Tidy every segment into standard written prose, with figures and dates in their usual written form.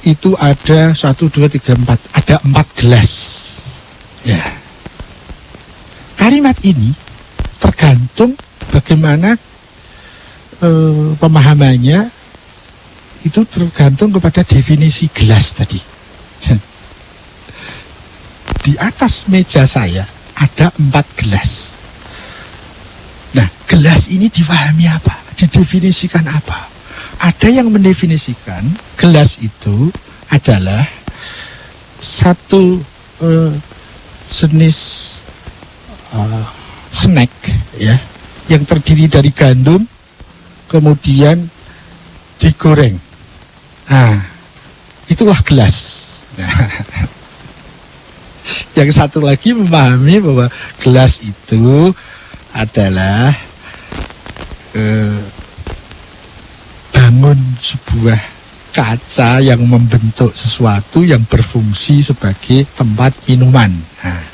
itu ada 1, 2, 3, 4. Ada 4 gelas. Ya. Kalimat ini tergantung bagaimana pemahamannya, itu tergantung kepada definisi gelas tadi. Di atas meja saya ada 4 gelas. Nah, gelas ini dipahami apa? Didefinisikan apa? Ada yang mendefinisikan gelas itu adalah satu jenis snack, ya, yang terdiri dari gandum kemudian digoreng. Nah, itulah gelas. Nah, yang satu lagi memahami bahwa gelas itu adalah bangun sebuah kaca yang membentuk sesuatu yang berfungsi sebagai tempat minuman. Nah,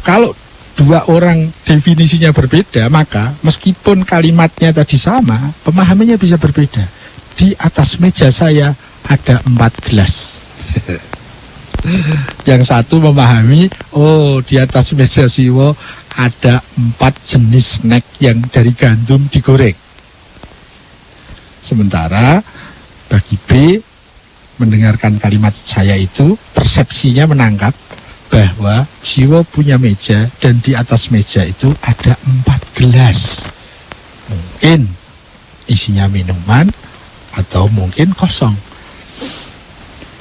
kalau dua orang definisinya berbeda, maka meskipun kalimatnya tadi sama, pemahamannya bisa berbeda. Di atas meja saya ada 4 gelas. Yang satu memahami, oh, di atas meja Siwo ada 4 jenis snack yang dari gandum digoreng. Sementara bagi B, mendengarkan kalimat saya itu, persepsinya menangkap bahwa Siwo punya meja dan di atas meja itu ada 4 gelas. Mungkin isinya minuman atau mungkin kosong.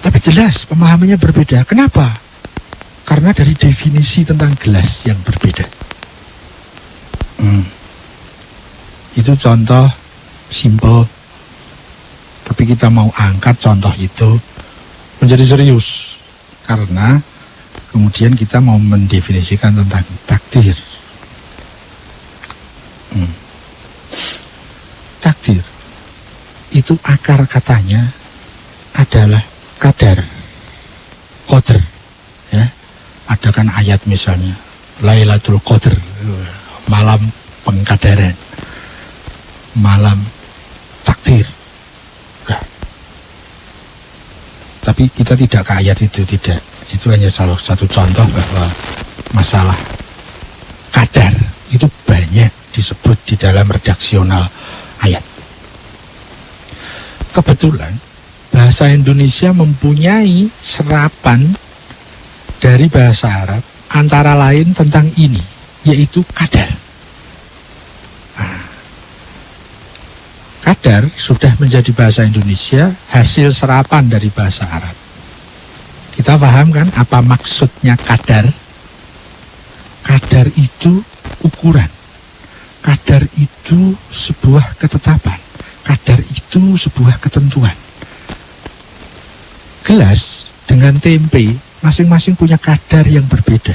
Tapi jelas pemahamannya berbeda. Kenapa? Karena dari definisi tentang gelas yang berbeda. Itu contoh simple. Tapi kita mau angkat contoh itu menjadi serius. Karena kemudian kita mau mendefinisikan tentang takdir. Takdir itu akar katanya adalah qadar, qadr, ya. Ada kan ayat misalnya Lailatul Qadr, malam pengkadaran, malam takdir. Nah, tapi kita tidak ke ayat itu, tidak. Itu hanya salah satu contoh bahwa masalah qadar itu banyak disebut di dalam redaksional ayat. Kebetulan bahasa Indonesia mempunyai serapan dari bahasa Arab antara lain tentang ini, yaitu qadar. Qadar sudah menjadi bahasa Indonesia hasil serapan dari bahasa Arab. Kita paham kan apa maksudnya qadar? Qadar itu ukuran. Qadar itu sebuah ketetapan. Qadar itu sebuah ketentuan. Gelas dengan tempe masing-masing punya qadar yang berbeda.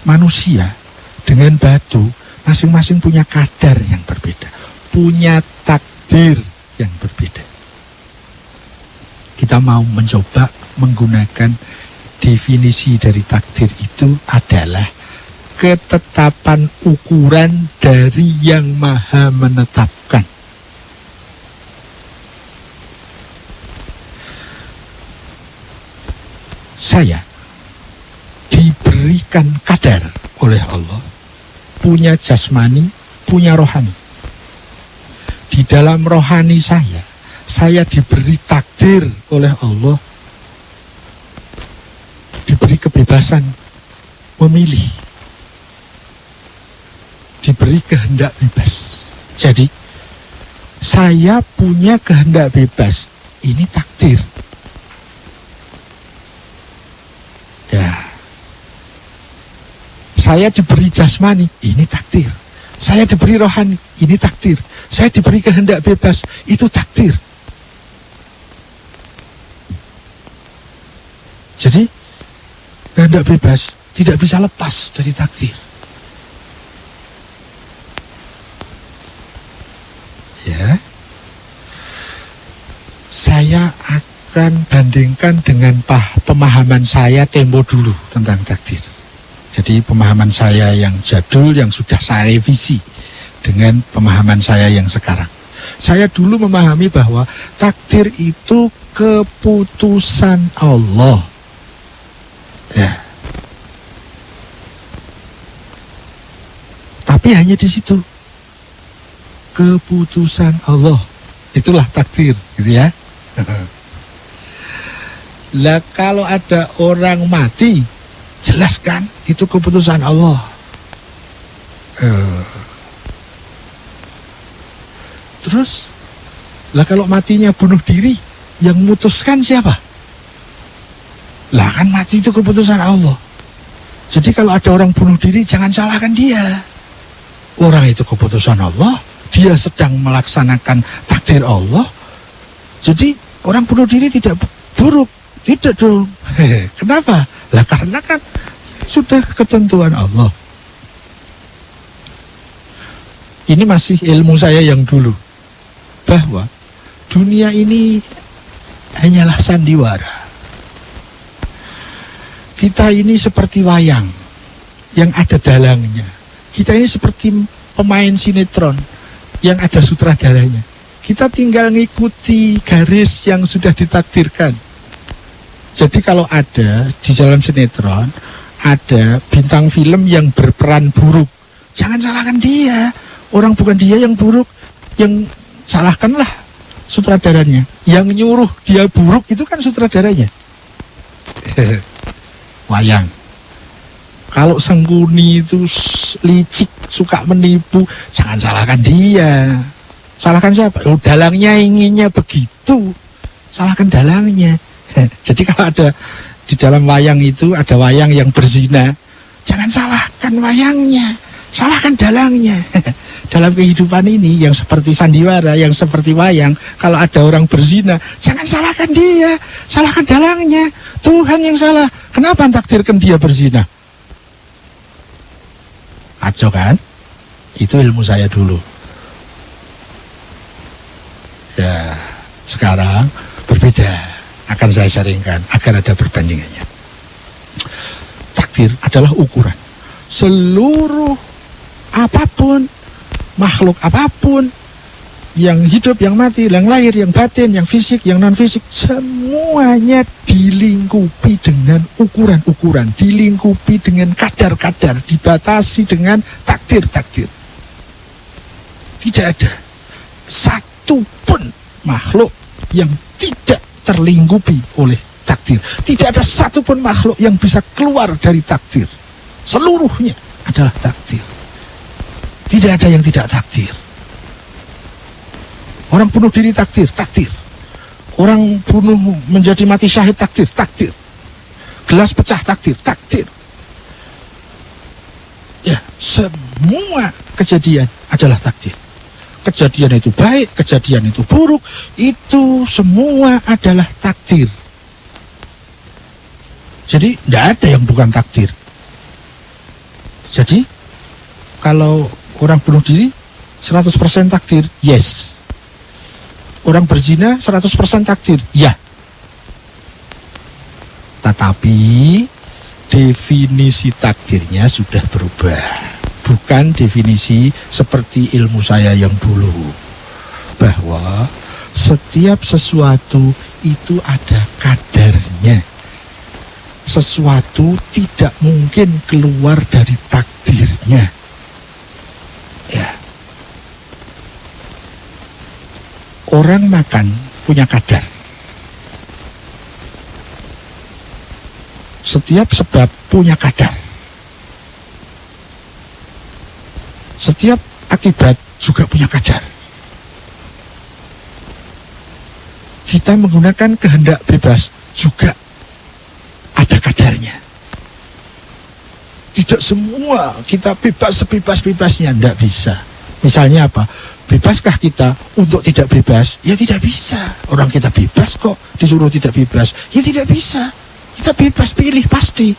Manusia dengan batu masing-masing punya qadar yang berbeda. Punya takdir yang berbeda. Kita mau mencoba menggunakan definisi dari takdir itu adalah ketetapan ukuran dari Yang Maha Menetapkan. Saya diberikan qadar oleh Allah, punya jasmani, punya rohani. Di dalam rohani saya diberi takdir oleh Allah, diberi kebebasan memilih, diberi kehendak bebas. Jadi saya punya kehendak bebas, ini takdir. Ya, saya diberi jasmani, ini takdir. Saya diberi rohani, ini takdir. Saya diberi kehendak bebas, itu takdir. Jadi kehendak bebas tidak bisa lepas dari takdir. Ya, saya akan bandingkan dengan pemahaman saya tempo dulu tentang takdir. Jadi pemahaman saya yang jadul yang sudah saya revisi dengan pemahaman saya yang sekarang. Saya dulu memahami bahwa takdir itu keputusan Allah. Ya. Tapi hanya di situ. Keputusan Allah. Itulah takdir, gitu ya. Lah kalau ada orang mati, jelas kan itu keputusan Allah. Terus, lah kalau matinya bunuh diri, yang memutuskan siapa? Lah kan mati itu keputusan Allah. Jadi kalau ada orang bunuh diri, jangan salahkan dia. Orang itu keputusan Allah, dia sedang melaksanakan takdir Allah. Jadi orang bunuh diri tidak buruk, tidak dong. Kenapa? Lah karena kan sudah ketentuan Allah. Ini masih ilmu saya yang dulu, bahwa dunia ini hanyalah sandiwara. Kita ini seperti wayang yang ada dalangnya. Kita ini seperti pemain sinetron yang ada sutradaranya. Kita tinggal ngikuti garis yang sudah ditakdirkan. Jadi kalau ada di dalam sinetron, ada bintang film yang berperan buruk, jangan salahkan dia. Orang bukan dia yang buruk, yang salahkanlah sutradaranya. Yang nyuruh dia buruk itu kan sutradaranya. Wayang. Kalau Sengkuni itu licik, suka menipu, jangan salahkan dia. Salahkan siapa? Oh, dalangnya inginnya begitu. Salahkan dalangnya. Jadi kalau ada di dalam wayang itu ada wayang yang berzina, jangan salahkan wayangnya, salahkan dalangnya. Dalam kehidupan ini yang seperti sandiwara, yang seperti wayang, kalau ada orang berzina, jangan salahkan dia, salahkan dalangnya. Tuhan yang salah. Kenapa takdirkan dia berzina? Kacau kan? Itu ilmu saya dulu. Ya, sekarang berbeda. Akan saya sharingkan agar ada perbandingannya. Takdir adalah ukuran. Seluruh apapun, makhluk apapun, yang hidup, yang mati, yang lahir, yang batin, yang fisik, yang non-fisik, semuanya dilingkupi dengan ukuran-ukuran, dilingkupi dengan kadar-kadar, dibatasi dengan takdir-takdir. Tidak ada satu pun makhluk yang tidak terlingkupi oleh takdir. Tidak ada satu pun makhluk yang bisa keluar dari takdir. Seluruhnya adalah takdir. Tidak ada yang tidak takdir. Orang bunuh diri takdir, takdir. Orang bunuh menjadi mati syahid takdir, takdir. Gelas pecah takdir, takdir. Ya, semua kejadian adalah takdir. Kejadian itu baik, kejadian itu buruk, itu semua adalah takdir. Jadi tidak ada yang bukan takdir. Jadi kalau orang bunuh diri 100% takdir, yes. Orang berzina 100% takdir, ya. Tetapi definisi takdirnya sudah berubah. Bukan definisi seperti ilmu saya yang dulu, bahwa setiap sesuatu itu ada kadarnya. Sesuatu tidak mungkin keluar dari takdirnya. Ya. Orang makan punya kadar. Setiap sebab punya kadar. Setiap akibat juga punya kadar. Kita menggunakan kehendak bebas juga ada kadarnya. Tidak semua kita bebas sebebas-bebasnya, tidak bisa. Misalnya apa? Bebaskah kita untuk tidak bebas? Ya tidak bisa. Orang kita bebas kok, disuruh tidak bebas. Ya tidak bisa. Kita bebas pilih pasti.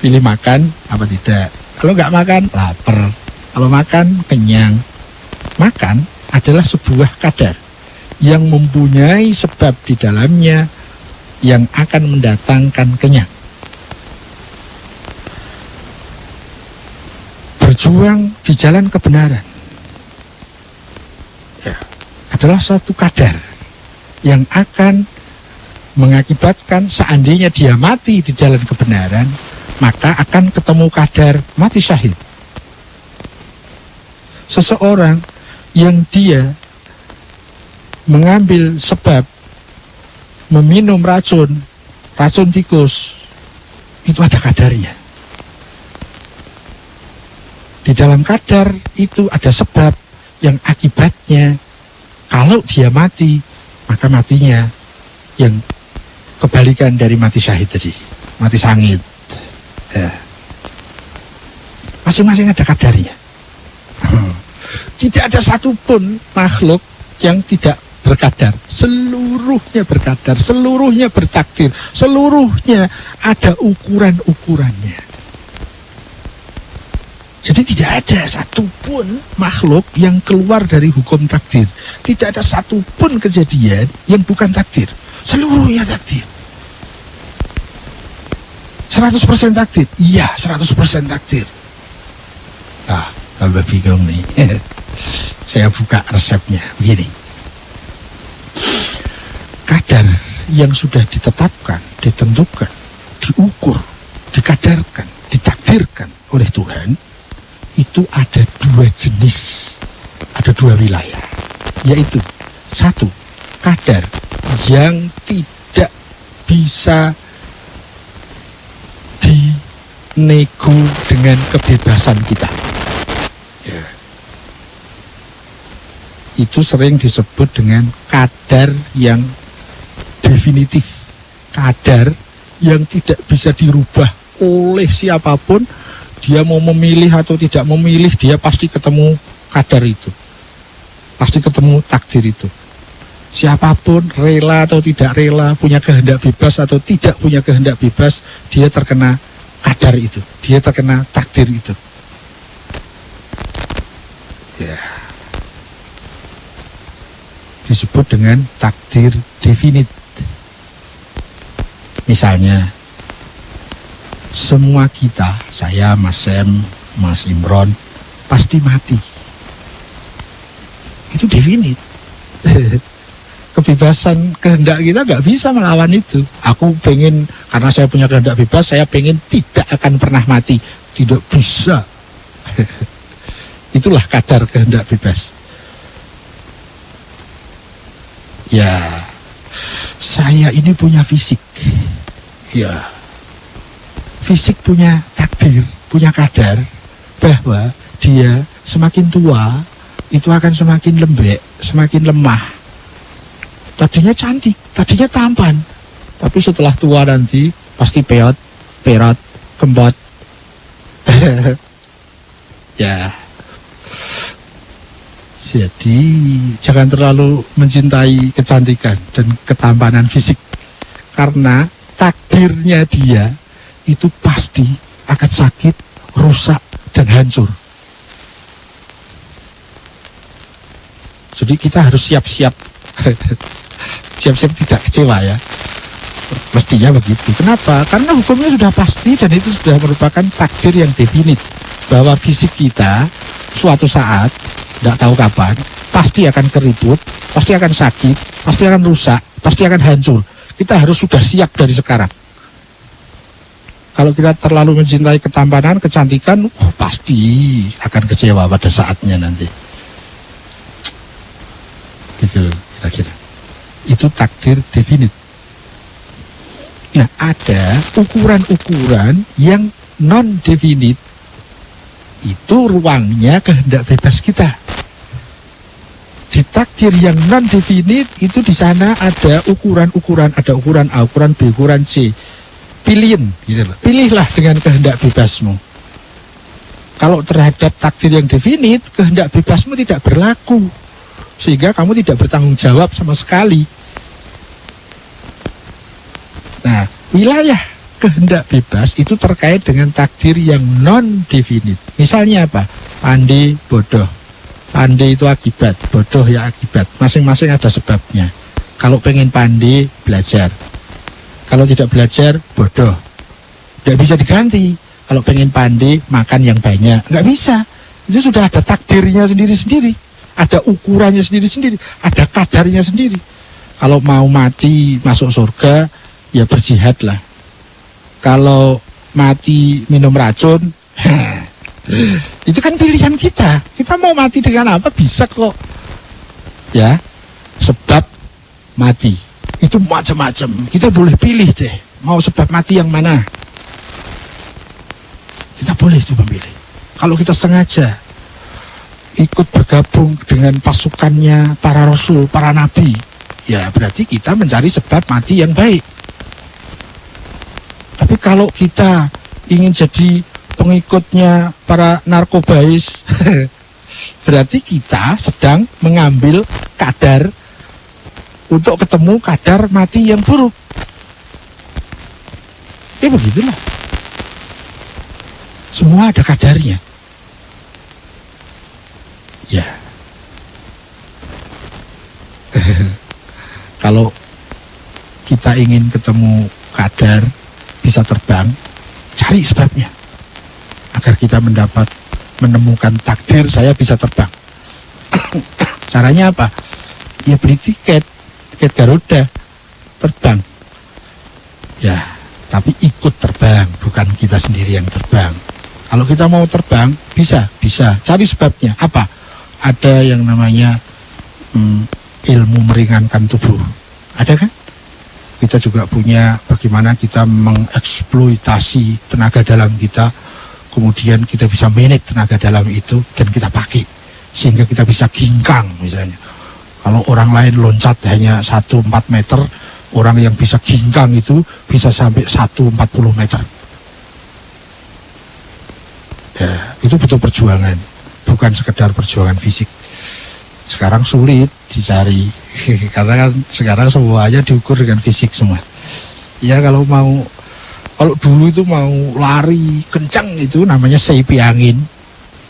Pilih makan apa tidak. Kalau nggak makan, lapar. Kalau makan, kenyang. Makan adalah sebuah kadar yang mempunyai sebab di dalamnya yang akan mendatangkan kenyang. Berjuang di jalan kebenaran adalah satu kadar yang akan mengakibatkan seandainya dia mati di jalan kebenaran, maka akan ketemu kadar mati syahid. Seseorang yang dia mengambil sebab meminum racun tikus, itu ada kadarnya. Di dalam kadar itu ada sebab yang akibatnya kalau dia mati, maka matinya yang kebalikan dari mati syahid tadi, mati sangit. Ya. Masing-masing ada kadarnya. Tidak ada satupun makhluk yang tidak berkadar. Seluruhnya berkadar, seluruhnya bertakdir, seluruhnya ada ukuran-ukurannya. Jadi tidak ada satupun makhluk yang keluar dari hukum takdir. Tidak ada satupun kejadian yang bukan takdir. Seluruhnya takdir. 100% takdir? Iya, 100% takdir. Nah, tambah bingung nih. Saya buka resepnya. Begini. Kadar yang sudah ditetapkan, ditentukan, diukur, dikadarkan, ditakdirkan oleh Tuhan, itu ada dua jenis, ada dua wilayah, yaitu satu, kadar yang tidak bisa dinego dengan kebebasan kita. Ya. Itu sering disebut dengan kadar yang definitif, kadar yang tidak bisa dirubah oleh siapapun. Dia mau memilih atau tidak memilih, dia pasti ketemu kadar itu, pasti ketemu takdir itu. Siapapun rela atau tidak rela, punya kehendak bebas atau tidak punya kehendak bebas, dia terkena kadar itu, dia terkena takdir itu. Ya. Disebut dengan takdir definit. Misalnya, semua kita, saya, Mas Sem, Mas Imron, pasti mati. Itu definit. Kebebasan kehendak kita nggak bisa melawan itu. Aku pengen, karena saya punya kehendak bebas, saya pengen tidak akan pernah mati. Tidak bisa. Itulah kadar kehendak bebas. Ya, saya ini punya fisik. Ya, fisik punya takdir, punya kadar bahwa dia semakin tua itu akan semakin lembek, semakin lemah. Tadinya cantik, tadinya tampan, tapi setelah tua nanti pasti peot, perot, kembot. Ya. Jadi jangan terlalu mencintai kecantikan dan ketampanan fisik, karena takdirnya dia itu pasti akan sakit, rusak, dan hancur. Jadi kita harus siap-siap. Siap-siap tidak kecewa ya. Mestinya begitu. Kenapa? Karena hukumnya sudah pasti dan itu sudah merupakan takdir yang definit. Bahwa fisik kita suatu saat, tidak tahu kapan, pasti akan keribut, pasti akan sakit, pasti akan rusak, pasti akan hancur. Kita harus sudah siap dari sekarang. Kalau kita terlalu mencintai ketampanan, kecantikan, pasti akan kecewa pada saatnya nanti. Gitu kira-kira. Itu takdir definit. Nah, ada ukuran-ukuran yang non-definit. Itu ruangnya kehendak bebas kita. Di takdir yang non-definit itu di sana ada ukuran-ukuran, ada ukuran A, ukuran B, ukuran C. Pilihin, gitu loh. Pilihlah dengan kehendak bebasmu. Kalau terhadap takdir yang definit, kehendak bebasmu tidak berlaku, sehingga kamu tidak bertanggung jawab sama sekali. Nah, wilayah kehendak bebas itu terkait dengan takdir yang non-definit. Misalnya apa? Pandai, bodoh. Pandai itu akibat, bodoh ya akibat. Masing-masing ada sebabnya. Kalau pengen pandai, belajar. Kalau tidak belajar, bodoh. Tidak bisa diganti. Kalau pengen pandai, makan yang banyak. Nggak bisa. Itu sudah ada takdirnya sendiri-sendiri. Ada ukurannya sendiri-sendiri. Ada kadarnya sendiri. Kalau mau mati masuk surga, ya berjihad lah. Kalau mati minum racun, itu kan pilihan kita. Kita mau mati dengan apa bisa kok. Ya, sebab mati itu macam-macam. Kita boleh pilih deh, mau sebab mati yang mana. Kita boleh itu memilih. Kalau kita sengaja ikut bergabung dengan pasukannya para rasul, para nabi, ya berarti kita mencari sebab mati yang baik. Tapi kalau kita ingin jadi pengikutnya para narkobais, berarti kita sedang mengambil kadar untuk ketemu kadar mati yang buruk. Ya begitulah. Semua ada kadarnya. Ya. Kalau kita ingin ketemu kadar bisa terbang, cari sebabnya. Agar kita menemukan takdir saya bisa terbang. Caranya apa? Ya beli tiket Garuda, terbang. Ya, tapi ikut terbang, bukan kita sendiri yang terbang. Kalau kita mau terbang, bisa. Cari sebabnya. Apa? Ada yang namanya ilmu meringankan tubuh. Ada kan? Kita juga punya bagaimana kita mengeksploitasi tenaga dalam kita, kemudian kita bisa manage tenaga dalam itu dan kita pakai sehingga kita bisa ginkang misalnya. Kalau orang lain loncat hanya 1,4 meter, orang yang bisa ginkang itu bisa sampai 1,40 meter. Ya, itu butuh perjuangan, bukan sekedar perjuangan fisik. Sekarang sulit dicari karena kan sekarang semuanya diukur dengan fisik semua. Ya kalau dulu itu mau lari kencang itu namanya seipi angin.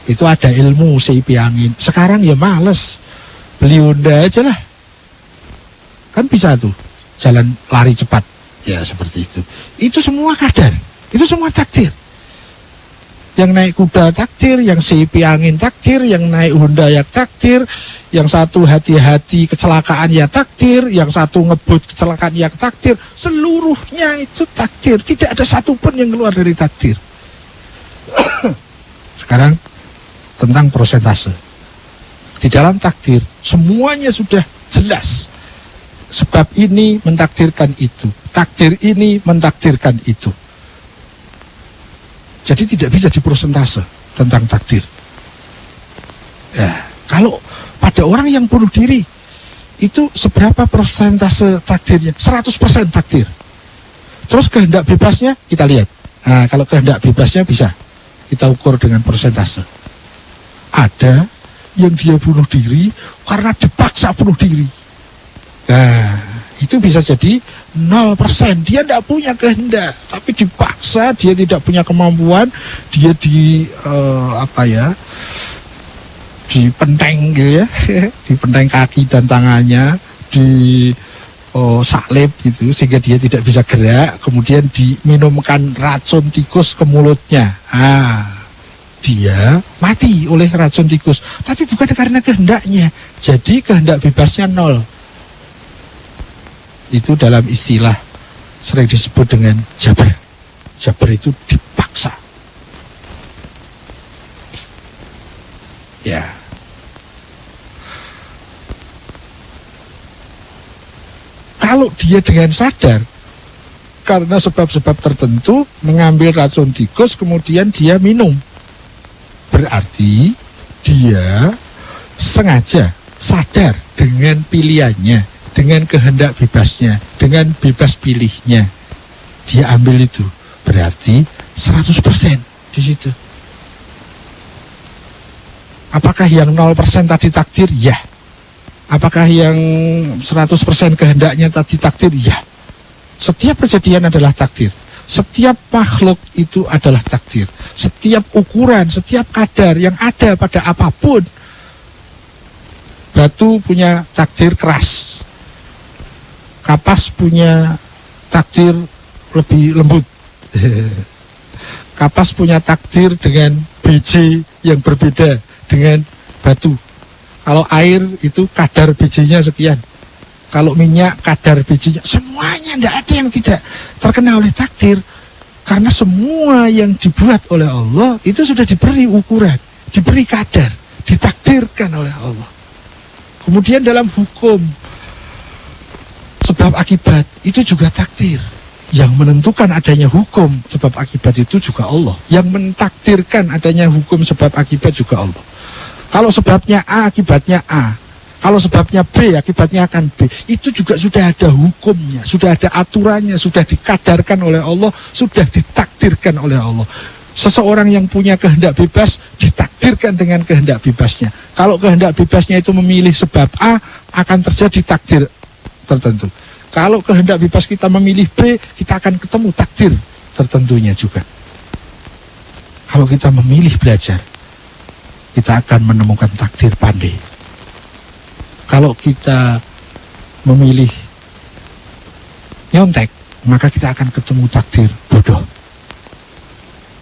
Itu ada ilmu seipi angin. Sekarang ya males, beli Honda aja lah. Kan bisa tuh jalan lari cepat. Ya seperti itu. Itu semua kadar, itu semua takdir. Yang naik kuda takdir, yang seipi angin takdir, yang naik Honda ya takdir, yang satu hati-hati kecelakaan ya takdir, yang satu ngebut kecelakaan ya takdir. Seluruhnya itu takdir, tidak ada satupun yang keluar dari takdir. Sekarang tentang prosentase. Di dalam takdir semuanya sudah jelas. Sebab ini mentakdirkan itu, takdir ini mentakdirkan itu. Jadi tidak bisa diprosentase tentang takdir. Ya, kalau pada orang yang bunuh diri, itu seberapa persentase takdirnya? 100% takdir. Terus kehendak bebasnya kita lihat. Nah, kalau kehendak bebasnya bisa kita ukur dengan persentase. Ada yang dia bunuh diri karena dipaksa bunuh diri. Nah, itu bisa jadi 0%. Dia tidak punya kehendak, tapi dipaksa, dia tidak punya kemampuan, dia dipenteng gitu ya, dipenteng kaki dan tangannya, salib gitu, sehingga dia tidak bisa gerak, kemudian diminumkan racun tikus ke mulutnya. Dia mati oleh racun tikus, tapi bukan karena kehendaknya, jadi kehendak bebasnya 0. Itu dalam istilah sering disebut dengan jabar. Jabar itu dipaksa. Ya. Kalau dia dengan sadar karena sebab-sebab tertentu mengambil racun tikus kemudian dia minum, berarti dia sengaja sadar dengan pilihannya, dengan kehendak bebasnya, dengan bebas pilihnya, dia ambil itu, berarti 100% di situ. Apakah yang 0% tadi takdir? Ya. Apakah yang 100% kehendaknya tadi takdir? Ya. Setiap kejadian adalah takdir. Setiap makhluk itu adalah takdir. Setiap ukuran, setiap kadar yang ada pada apapun. Batu punya takdir keras. Kapas punya takdir lebih lembut. Kapas punya takdir dengan biji yang berbeda dengan batu. Kalau air itu kadar bijinya sekian. kalau minyak, kadar bijinya, semuanya tidak ada yang tidak terkena oleh takdir. Karena semua yang dibuat oleh Allah itu sudah diberi ukuran, diberi kadar, ditakdirkan oleh Allah. Kemudian dalam hukum sebab akibat itu juga takdir. Yang menentukan adanya hukum sebab akibat itu juga Allah. Yang mentakdirkan adanya hukum sebab akibat juga Allah. Kalau sebabnya A, akibatnya A. Kalau sebabnya B, akibatnya akan B. Itu juga sudah ada hukumnya, sudah ada aturannya, sudah dikadarkan oleh Allah, sudah ditakdirkan oleh Allah. Seseorang yang punya kehendak bebas ditakdirkan dengan kehendak bebasnya. Kalau kehendak bebasnya itu memilih sebab A, akan terjadi takdir tertentu. Kalau kehendak bebas kita memilih B, kita akan ketemu takdir tertentunya juga. Kalau kita memilih belajar, kita akan menemukan takdir pandai. Kalau kita memilih nyontek, maka kita akan ketemu takdir bodoh.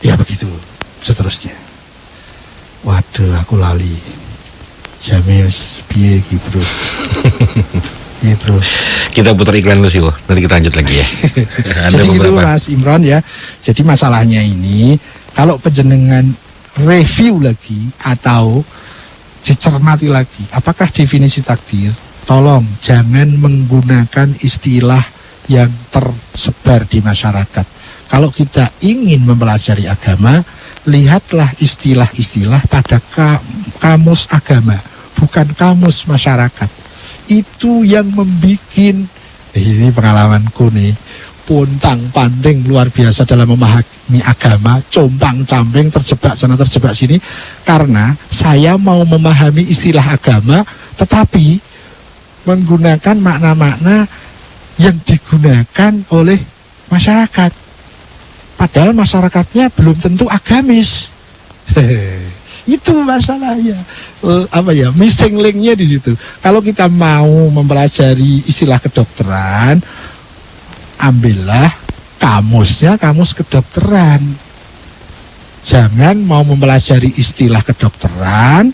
Ya begitu seterusnya. Waduh, aku lali. Jamil, piye iki, Bro? Iya, Bro. Kita putar iklan dulu sih, nanti kita lanjut lagi ya. Jadi gitu Mas Imron ya. Jadi masalahnya ini, kalau penjenengan review lagi atau dicermati lagi, apakah definisi takdir? Tolong jangan menggunakan istilah yang tersebar di masyarakat. Kalau kita ingin mempelajari agama, lihatlah istilah-istilah pada kamus agama, bukan kamus masyarakat. Itu yang membuat, ini pengalamanku nih, pontang-panting luar biasa dalam memahami agama, compang-camping, terjebak sana terjebak sini, karena saya mau memahami istilah agama tetapi menggunakan makna-makna yang digunakan oleh masyarakat, padahal masyarakatnya belum tentu agamis. Itu masalahnya. Missing linknya di situ. Kalau kita mau mempelajari istilah kedokteran, ambillah kamusnya, kamus kedokteran. Jangan mau mempelajari istilah kedokteran,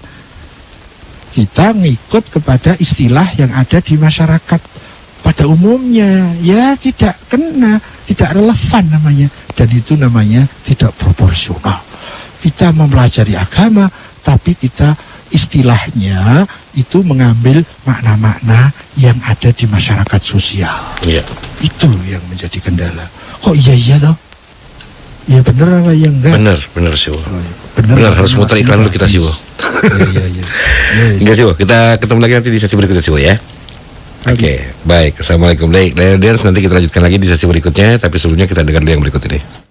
kita ngikut kepada istilah yang ada di masyarakat pada umumnya. Ya tidak kena, tidak relevan namanya. Dan itu namanya tidak proporsional. Kita mempelajari agama, tapi kita istilahnya itu mengambil makna-makna yang ada di masyarakat sosial. Iya. Itu yang menjadi kendala. Kok iya toh? Ya bener apa ya enggak? Bener sih, bener harus muter iklan dulu kita sih, Iya. Enggak sih, kita ketemu lagi nanti di sesi berikutnya sih, ya. Oke, baik. Assalamualaikum. Baik, Leaders, nanti kita lanjutkan lagi di sesi berikutnya, tapi sebelumnya kita dengar dulu yang berikut ini.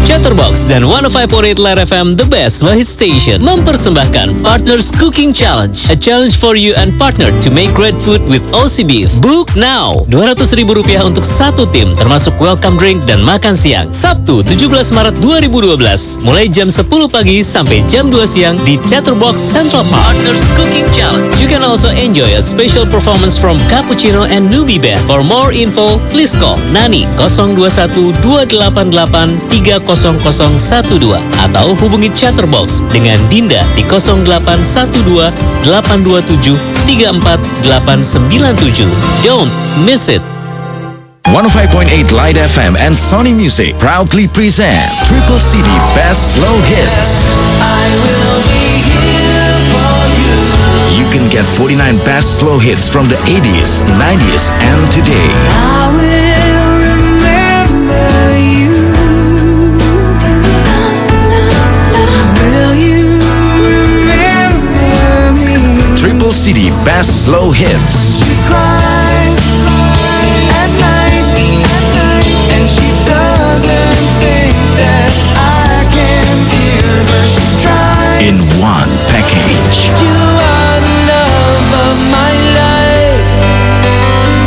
Chatterbox dan 105.8 Light FM The Best Wahid Station mempersembahkan Partners Cooking Challenge, a challenge for you and partner to make great food with OC Beef. Book now. Rp200.000 untuk satu tim, termasuk welcome drink dan makan siang. Sabtu 17 Maret 2012, mulai jam 10 pagi sampai jam 2 siang di Chatterbox Central Park. Partners Cooking Challenge. You can also enjoy a special performance from Cappuccino and Newbie Band. For more info, please call Nani 021 288 30012 atau hubungi Chatterbox dengan Dinda di 0812 827 34897. Don't miss it. 105.8 Light FM and Sony Music proudly present Triple CD Best Slow Hits. I will be here for you. You can get 49 best slow hits from the 80s, 90s, and today. I will remember you. Will you remember me? Triple CD Best Slow Hits. She cries at night, and she doesn't think that I can hear her. She tries in one package. You are the love of my life,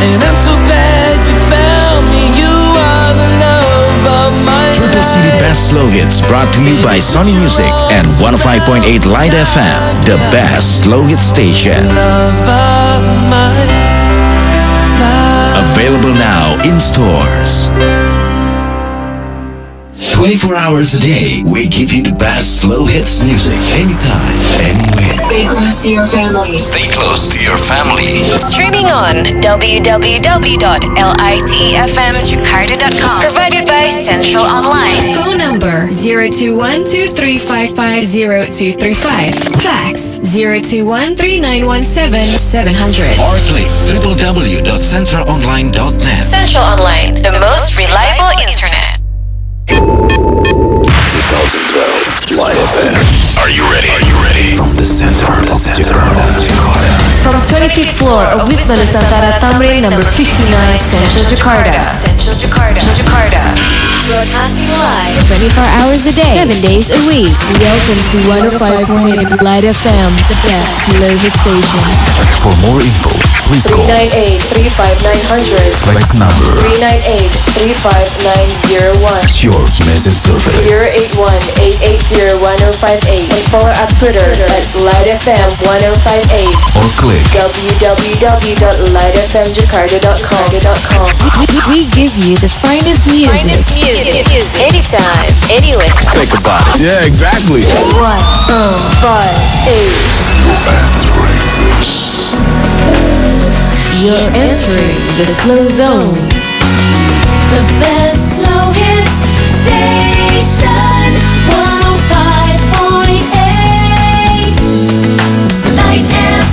and I'm so glad you found me. You are the love of my life. Triple CD Best Slow Hits brought to you by Sony Music and 105.8 Light FM, the best slow hit station. Available now in stores. 24 hours a day, we give you the best slow hits music anytime, anywhere. Stay close to your family. Stay close to your family. Streaming on www.litefmjakarta.com. Provided by Central Online. Phone number 021-2355-0235. Fax 021-3917-700. Or click www.centralonline.net. Central Online, the most reliable internet. 2012 Live FM. Are you ready? From the center of Jakarta. From 25th floor of Wisma Nusantara Tamrin, number 59, Central Jakarta. Broadcasting live 24 hours a day, 7 days a week. Welcome to 105.8 Light FM, the best slow hit station. For more info, please call 398-35900. flex number 398-35901. Short Message Service 081-880-1058. And follow our Twitter at Light FM 1058. or click www.lightfmjakarta.com. We give you the finest music. Anytime, anywhere. Think about it. Yeah, exactly. 105.8. You're entering the slow zone. The best slow hits station 105.8 Light FM.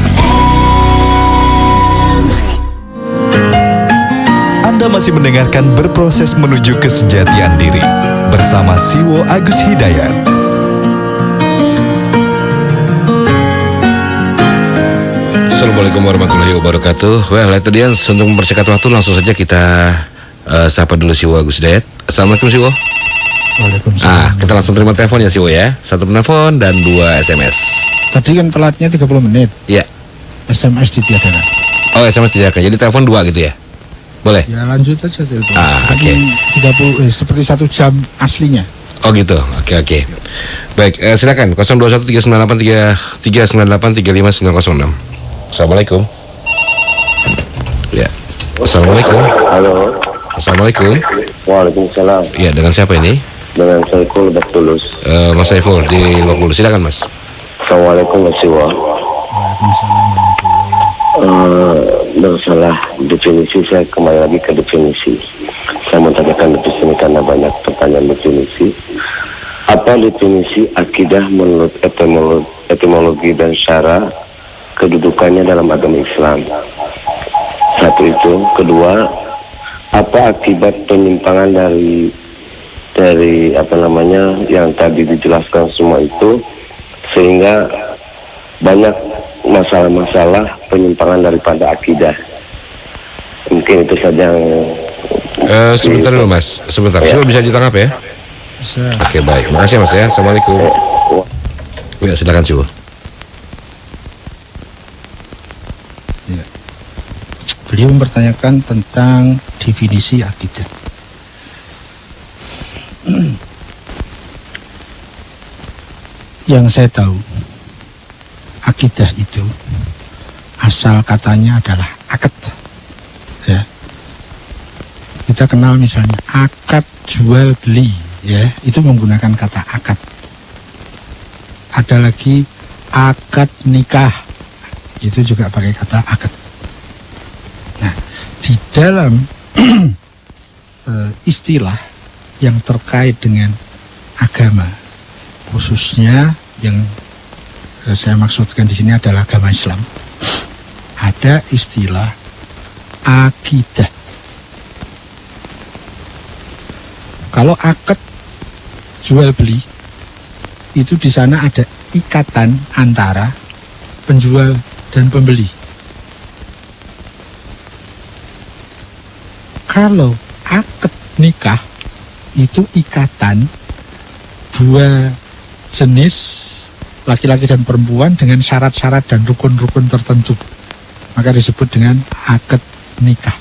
Anda masih mendengarkan Berproses Menuju Kesejatian Diri bersama Siwo Agus Hidayat. Assalamualaikum warahmatullahi wabarakatuh. Well, itu dia, untuk mempersingkat waktu langsung saja kita sapa dulu Siwo Agus Hidayat. Assalamualaikum Siwo. Waalaikumsalam. Kita langsung terima telepon ya Siwo ya. 1 penelpon dan 2 SMS. Tadi kan telatnya 30 menit. Iya. SMS ditiadakan. Oh, SMS tidak. Jadi telepon 2 gitu ya. Boleh? Ya lanjut aja telepon. Oke. 30 seperti 1 jam aslinya. Oh gitu. Oke. Baik, silakan 02139833983596. Assalamualaikum. Ya. Assalamualaikum. Halo. Assalamualaikum. Waalaikumsalam. Ya, dengan siapa ini? Dengan Saiful Lebak Bulus. Mas Saiful di Lebak Bulus. Silakan Mas. Assalamualaikum Mas Siwa. Bersalah definisi, saya kembali lagi ke definisi. Saya mau tanyakan definisi karena banyak pertanyaan definisi. Apa definisi akidah menurut etimologi dan syara kedudukannya dalam agama Islam? Satu itu. Kedua, apa akibat penyimpangan dari yang tadi dijelaskan semua itu, sehingga banyak masalah-masalah penyimpangan daripada akidah. Mungkin itu saja yang sebentar dulu Mas, sebentar. Ya. Bisa ditangkap ya? Bisa. Oke, baik. Makasih Mas ya. Assalamualaikum. Ya, silakan Siwo. Ya. Beliau mempertanyakan tentang definisi akidah. Yang saya tahu, akidah itu asal katanya adalah akad. Ya. Kita kenal misalnya akad jual beli, ya, itu menggunakan kata akad. Ada lagi akad nikah, itu juga pakai kata akad. Nah, di dalam istilah yang terkait dengan agama, khususnya yang saya maksudkan di sini adalah agama Islam, ada istilah akidah. Kalau akad jual beli itu di sana ada ikatan antara penjual dan pembeli. Kalau akad nikah itu ikatan dua jenis laki-laki dan perempuan dengan syarat-syarat dan rukun-rukun tertentu, maka disebut dengan akad nikah.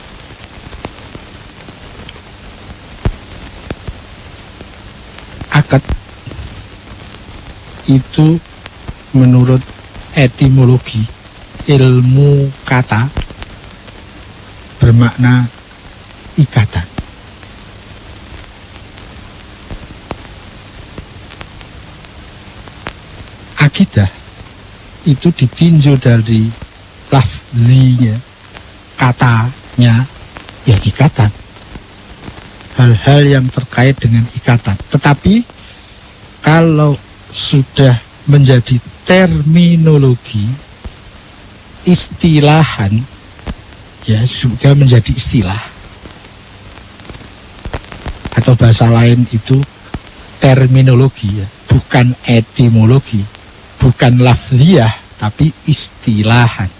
Akad itu menurut etimologi ilmu kata bermakna ikatan. akidah itu ditinjau dari lafzinya, katanya, ya ikatan. Hal-hal yang terkait dengan ikatan. Tetapi kalau sudah menjadi terminologi, istilahan, ya juga menjadi istilah. Atau bahasa lain itu terminologi, ya, bukan etimologi, bukan lafziyah, tapi istilahan.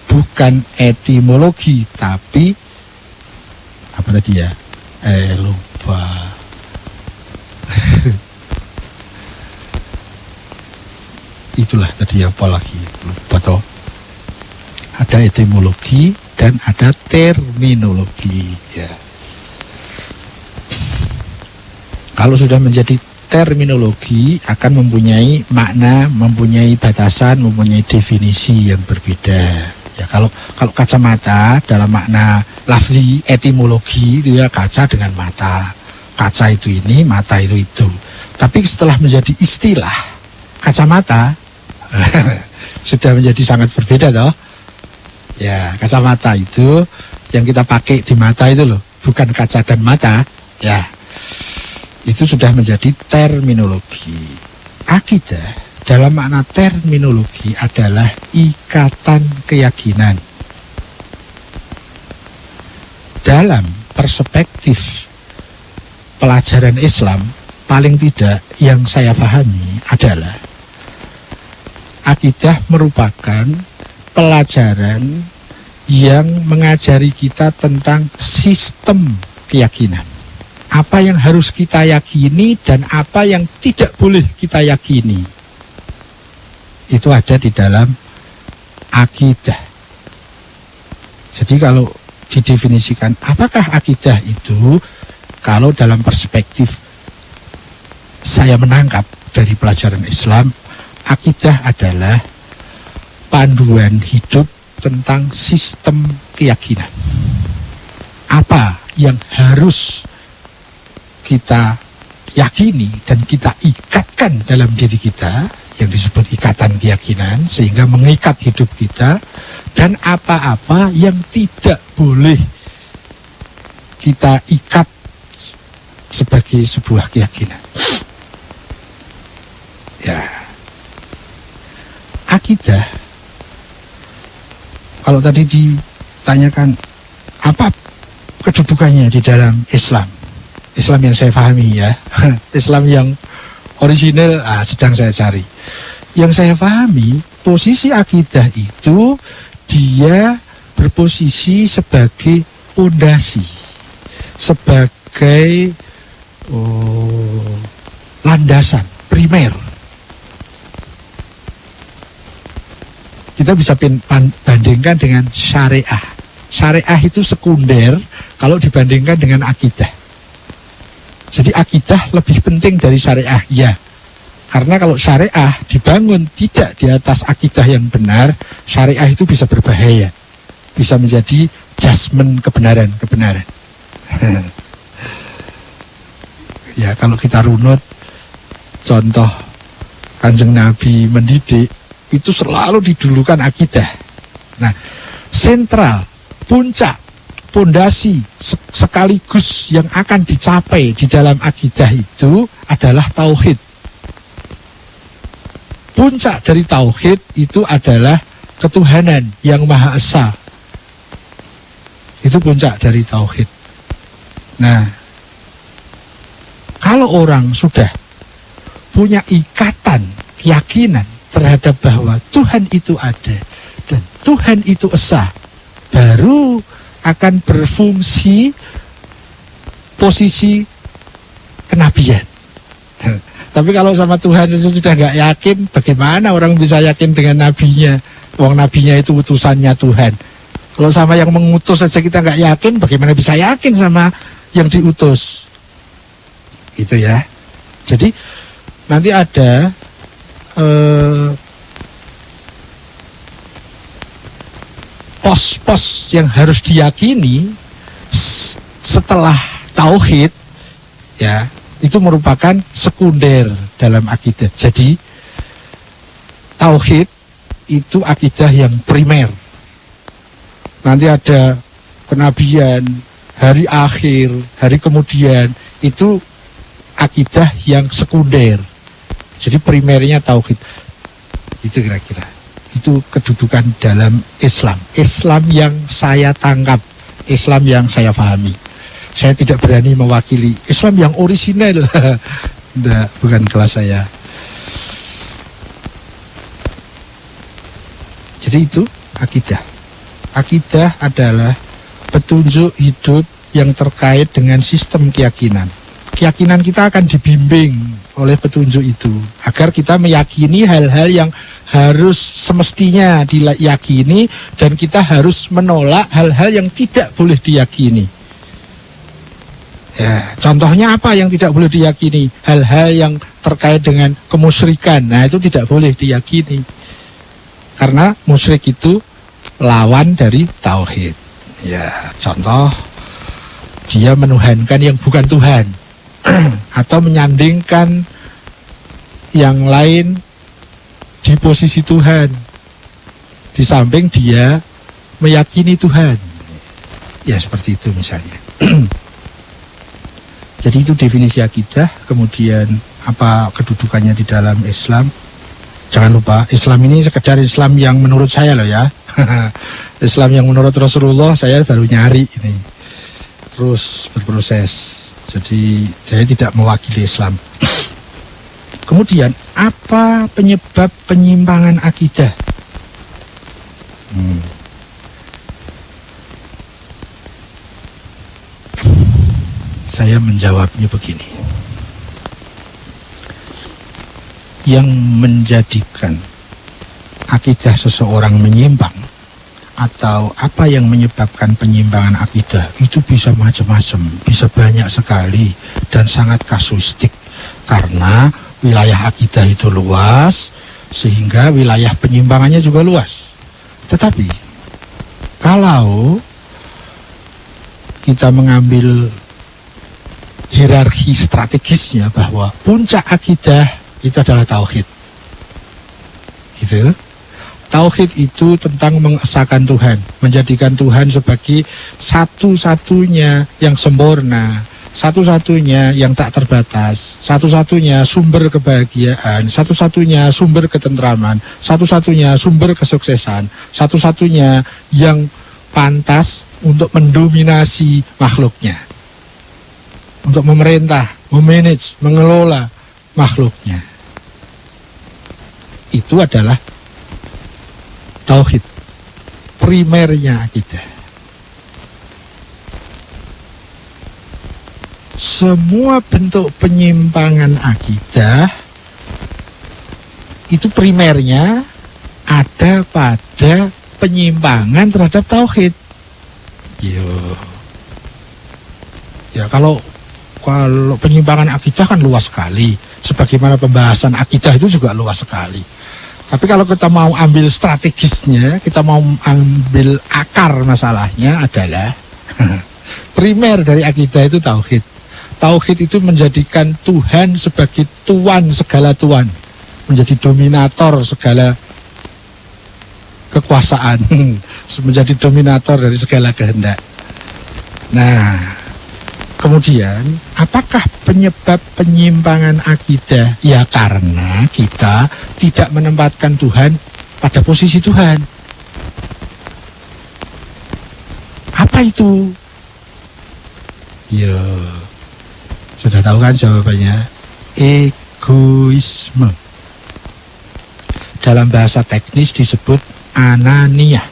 Bukan etimologi, tapi apa tadi ya? Lupa. Itulah tadi apa lagi? Lupa toh. Ada etimologi dan ada terminologi, ya. Kalau sudah menjadi terminologi akan mempunyai makna, mempunyai batasan, mempunyai definisi yang berbeda. Ya, kalau kacamata dalam makna lafzi etimologi itu ya kaca dengan mata. Kaca itu ini, mata itu itu. Tapi setelah menjadi istilah kacamata sudah menjadi sangat berbeda toh. Ya, kacamata itu yang kita pakai di mata itu loh, bukan kaca dan mata. Ya. Itu sudah menjadi terminologi. Akidah dalam makna terminologi adalah ikatan keyakinan. Dalam perspektif pelajaran Islam, paling tidak yang saya pahami adalah akidah merupakan pelajaran yang mengajari kita tentang sistem keyakinan. Apa yang harus kita yakini dan apa yang tidak boleh kita yakini. Itu ada di dalam akidah. Jadi kalau didefinisikan apakah akidah itu, kalau dalam perspektif saya menangkap dari pelajaran Islam, akidah adalah panduan hidup tentang sistem keyakinan. Apa yang harus kita yakini dan kita ikatkan dalam diri kita, yang disebut ikatan keyakinan, sehingga mengikat hidup kita, dan apa-apa yang tidak boleh kita ikat sebagai sebuah keyakinan. Ya, akidah, kalau tadi ditanyakan apa kedudukannya di dalam Islam, Islam yang saya pahami ya, Islam yang orisinal sedang saya cari. Yang saya pahami, posisi akidah itu dia berposisi sebagai pondasi, sebagai landasan primer. Kita bisa bandingkan dengan syariah. Syariah itu sekunder kalau dibandingkan dengan akidah. Jadi akidah lebih penting dari syariah, ya. Karena kalau syariah dibangun tidak di atas akidah yang benar, syariah itu bisa berbahaya. Bisa menjadi jasmen kebenaran. Ya, kalau kita runut, contoh Kanjeng Nabi mendidik, itu selalu didulukan akidah. Nah, sentral, puncak, pondasi sekaligus yang akan dicapai di dalam akidah itu adalah tauhid. Puncak dari tauhid itu adalah ketuhanan yang Maha Esa. Itu puncak dari tauhid. Nah, kalau orang sudah punya ikatan keyakinan terhadap bahwa Tuhan itu ada dan Tuhan itu esa, baru akan berfungsi posisi kenabian. Tapi kalau sama Tuhan itu sudah nggak yakin, bagaimana orang bisa yakin dengan nabinya? Wong nabinya itu utusannya Tuhan. Kalau sama yang mengutus saja kita nggak yakin, bagaimana bisa yakin sama yang diutus? Gitu ya. Jadi nanti ada pos-pos yang harus diyakini setelah tauhid, ya, itu merupakan sekunder dalam akidah. Jadi tauhid itu akidah yang primer. Nanti ada kenabian, hari akhir, hari kemudian, itu akidah yang sekunder. Jadi primernya tauhid. Itu kira-kira. Itu kedudukan dalam Islam. Islam yang saya tangkap, Islam yang saya pahami. Saya tidak berani mewakili Islam yang orisinal. Tidak, bukan kelas saya. Jadi itu akidah. Akidah adalah petunjuk hidup yang terkait dengan sistem keyakinan. Keyakinan kita akan dibimbing oleh petunjuk itu agar kita meyakini hal-hal yang harus semestinya diyakini dan kita harus menolak hal-hal yang tidak boleh diyakini. Ya, contohnya apa yang tidak boleh diyakini? Hal-hal yang terkait dengan kemusyrikan. Nah, itu tidak boleh diyakini. Karena musyrik itu lawan dari tauhid. Ya, contoh dia menuhankan yang bukan Tuhan atau menyandingkan yang lain di posisi Tuhan di samping dia meyakini Tuhan. Ya, seperti itu misalnya. Jadi itu definisi akidah. Kemudian apa kedudukannya di dalam Islam. Jangan lupa, Islam ini sekedar Islam yang menurut saya loh ya. Islam yang menurut Rasulullah saya baru nyari ini. Terus berproses. Jadi saya tidak mewakili Islam. Kemudian apa penyebab penyimpangan akidah? Saya menjawabnya begini. Yang menjadikan akidah seseorang menyimpang atau apa yang menyebabkan penyimpangan akidah itu bisa macam-macam, bisa banyak sekali dan sangat kasuistik karena wilayah akidah itu luas sehingga wilayah penyimpangannya juga luas. Tetapi kalau kita mengambil hierarki strategisnya bahwa puncak akidah itu adalah tauhid. Gitu. Tauhid itu tentang mengesahkan Tuhan, menjadikan Tuhan sebagai satu-satunya yang sempurna, satu-satunya yang tak terbatas, satu-satunya sumber kebahagiaan, satu-satunya sumber ketentraman, satu-satunya sumber kesuksesan, satu-satunya yang pantas untuk mendominasi makhluknya, untuk memerintah, memanage, mengelola makhluknya. Itu adalah tauhid, primernya akidah. Semua bentuk penyimpangan akidah itu primernya ada pada penyimpangan terhadap tauhid. Ya kalau penyimpangan akidah kan luas sekali. Sebagaimana pembahasan akidah itu juga luas sekali. Tapi kalau kita mau ambil strategisnya, kita mau ambil akar masalahnya adalah primer dari akidah itu tauhid. Tauhid itu menjadikan Tuhan sebagai tuan segala tuan, menjadi dominator segala kekuasaan, menjadi dominator dari segala kehendak. Nah, kemudian apakah penyebab penyimpangan akidah? Ya karena kita tidak menempatkan Tuhan pada posisi Tuhan. Apa itu? Ya, sudah tahu kan jawabannya? Egoisme. Dalam bahasa teknis disebut ananiyah.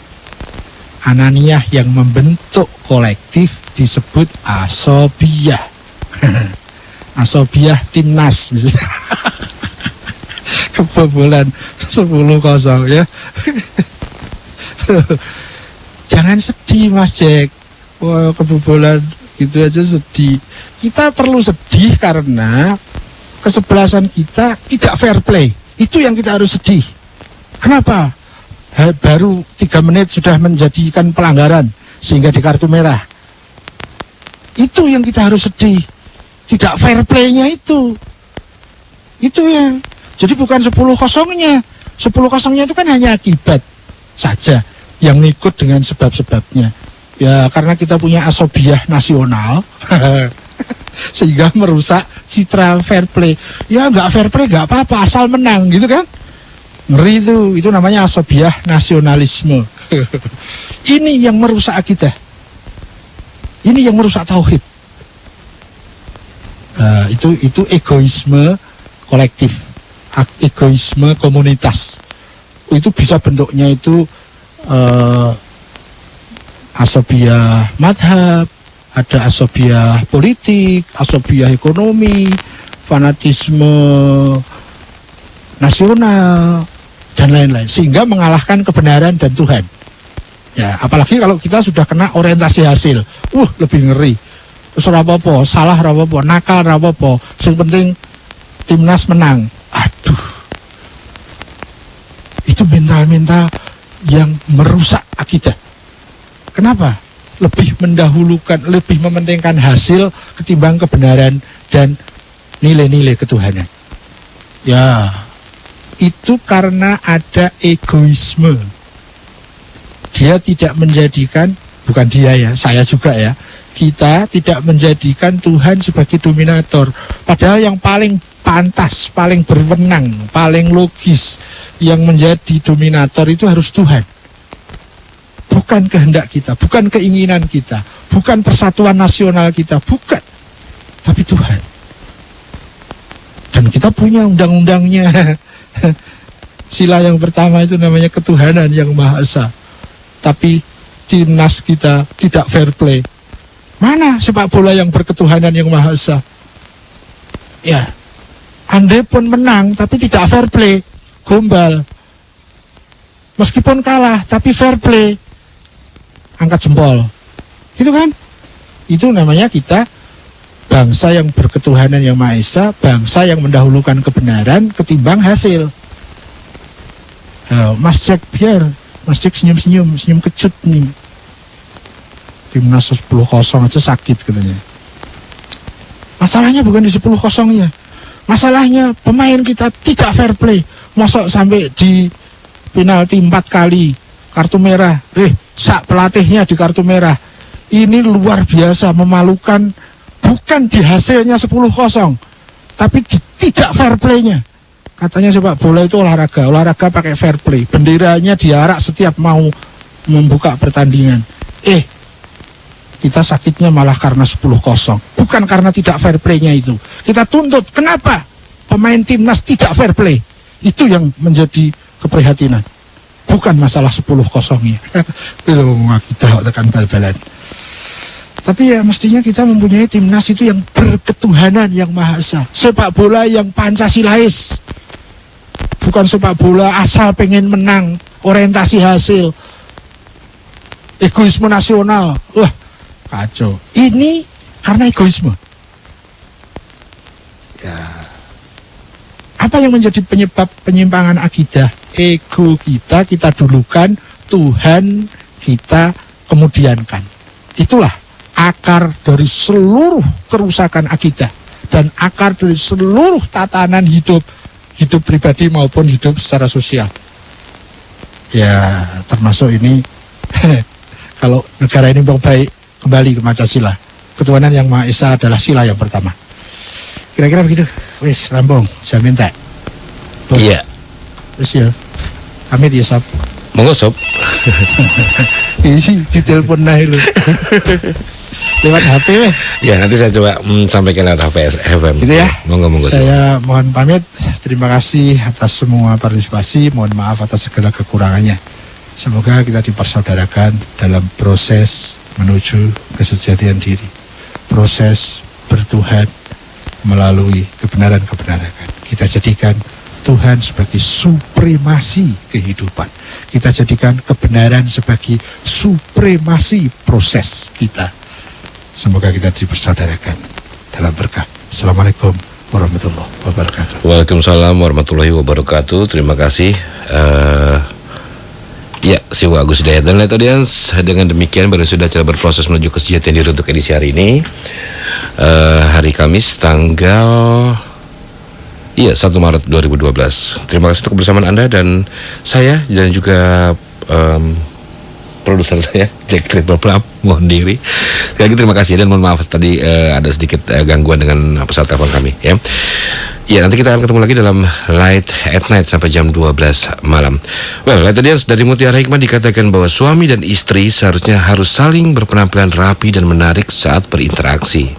Ananiyah yang membentuk kolektif disebut asobiyah. Asobiyah timnas misalnya. Kebobolan 10-0 ya. Jangan sedih Mas Jack. Wah, kebobolan gitu aja sedih. Kita perlu sedih karena kesebelasan kita tidak fair play. Itu yang kita harus sedih. Kenapa? Baru 3 menit sudah menjadikan pelanggaran sehingga di kartu merah. Itu yang kita harus sedih. Tidak fair play-nya itu. Itu ya. Jadi bukan 10-0-nya. 10-0-nya itu kan hanya akibat saja yang ngikut dengan sebab-sebabnya. Ya karena kita punya asobiah nasional sehingga merusak citra fair play. Ya nggak fair play nggak apa-apa asal menang gitu kan. Ngeri itu namanya asobiah nasionalisme. Ini yang merusak akidah. Ini yang merusak tauhid. Itu egoisme kolektif, egoisme komunitas. Itu bisa bentuknya itu asobiah madhab, ada asobiah politik, asobiah ekonomi, fanatisme nasional, dan lain-lain, sehingga mengalahkan kebenaran dan Tuhan. Ya, apalagi kalau kita sudah kena orientasi hasil, lebih ngeri. Terus rapopo, salah rapopo, nakal rapopo, yang penting timnas menang. Aduh, itu mental-mental yang merusak akidah. Kenapa? Lebih mendahulukan, lebih mementingkan hasil ketimbang kebenaran dan nilai-nilai ketuhanan. Ya, itu karena ada egoisme. Dia tidak menjadikan, bukan dia ya, saya juga ya, kita tidak menjadikan Tuhan sebagai dominator. Padahal yang paling pantas, paling berwenang, paling logis, yang menjadi dominator itu harus Tuhan. Bukan kehendak kita, bukan keinginan kita, bukan persatuan nasional kita, bukan. Tapi Tuhan. Dan kita punya undang-undangnya. Sila yang pertama itu namanya ketuhanan yang Maha Esa. Tapi timnas kita tidak fair play. Mana sepak bola yang berketuhanan yang Maha Esa? Ya, andai pun menang tapi tidak fair play, gombal. Meskipun kalah tapi fair play, angkat jempol. Gitu kan? Itu namanya kita bangsa yang berketuhanan yang Maha Esa, bangsa yang mendahulukan kebenaran ketimbang hasil. Mas Jack biar, Mas Jack senyum kecut nih. Timnas 10-0 aja sakit katanya. Masalahnya bukan di 10-0-nya. Masalahnya pemain kita tidak fair play. Mosok sampai di penalti 4 kali kartu merah. Sak pelatihnya di kartu merah. Ini luar biasa, memalukan. Bukan di hasilnya 10-0, tapi tidak fair play-nya. Katanya sepak bola itu olahraga pakai fair play. Benderanya diarak setiap mau membuka pertandingan. Kita sakitnya malah karena 10-0, bukan karena tidak fair play-nya itu. Kita tuntut, kenapa pemain timnas tidak fair play? Itu yang menjadi keprihatinan. Bukan masalah 10-0-nya. Belum kita tekan bal-balan. Tapi ya mestinya kita mempunyai timnas itu yang berketuhanan yang Maha Esa. Sepak bola yang Pancasilais. Bukan sepak bola asal pengen menang, orientasi hasil, egoisme nasional. Wah, kacau. Ini karena egoisme. Ya. Apa yang menjadi penyebab penyimpangan akidah? Ego kita dulukan, Tuhan kita kemudiankan. Itulah akar dari seluruh kerusakan akidah dan akar dari seluruh tatanan hidup pribadi maupun hidup secara sosial. Ya, termasuk ini kalau negara ini mau baik, kembali ke Pancasila. Ketuhanan yang Maha Esa adalah sila yang pertama. Kira-kira begitu. Wis, rampung, jamin tak? Iya. Wis ya. Pamit ya, Sob. Monggo, Sob. Isi ditelepon nah lu. Lewat HP weh. Ya, nanti saya coba sampaikan lewat FM. Gitu ya. Monggo. Saya mohon pamit. Terima kasih atas semua partisipasi. Mohon maaf atas segala kekurangannya. Semoga kita dipersaudarakan dalam proses menuju kesejatian diri. Proses bertuhan melalui kebenaran-kebenaran. Kita jadikan Tuhan sebagai supremasi kehidupan. Kita jadikan kebenaran sebagai supremasi proses kita. Semoga kita dipersaudarakan dalam berkah. Assalamualaikum warahmatullahi wabarakatuh. Waalaikumsalam warahmatullahi wabarakatuh. Terima kasih. Ya, Siwa Agus Dayat dan audiens. Dengan demikian baru sudah cara berproses menuju kesejahteraan diri untuk edisi hari ini. Hari Kamis tanggal Iya, 1 Maret 2012. Terima kasih untuk kebersamaan Anda dan saya dan juga produser saya Jack Triple Plum mohon diri. Sekali lagi terima kasih dan mohon maaf tadi ada sedikit gangguan dengan pesawat telepon kami ya. Ya, nanti kita akan ketemu lagi dalam Light at Night sampai jam 12 malam. Well, Light Audience, dari Mutiara Hikmah dikatakan bahwa suami dan istri seharusnya harus saling berpenampilan rapi dan menarik saat berinteraksi.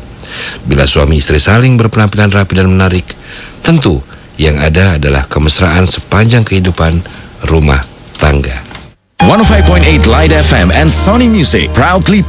Bila suami istri saling berpenampilan rapi dan menarik, tentu yang ada adalah kemesraan sepanjang kehidupan rumah tangga. 105.8 Light FM and Sony Music proudly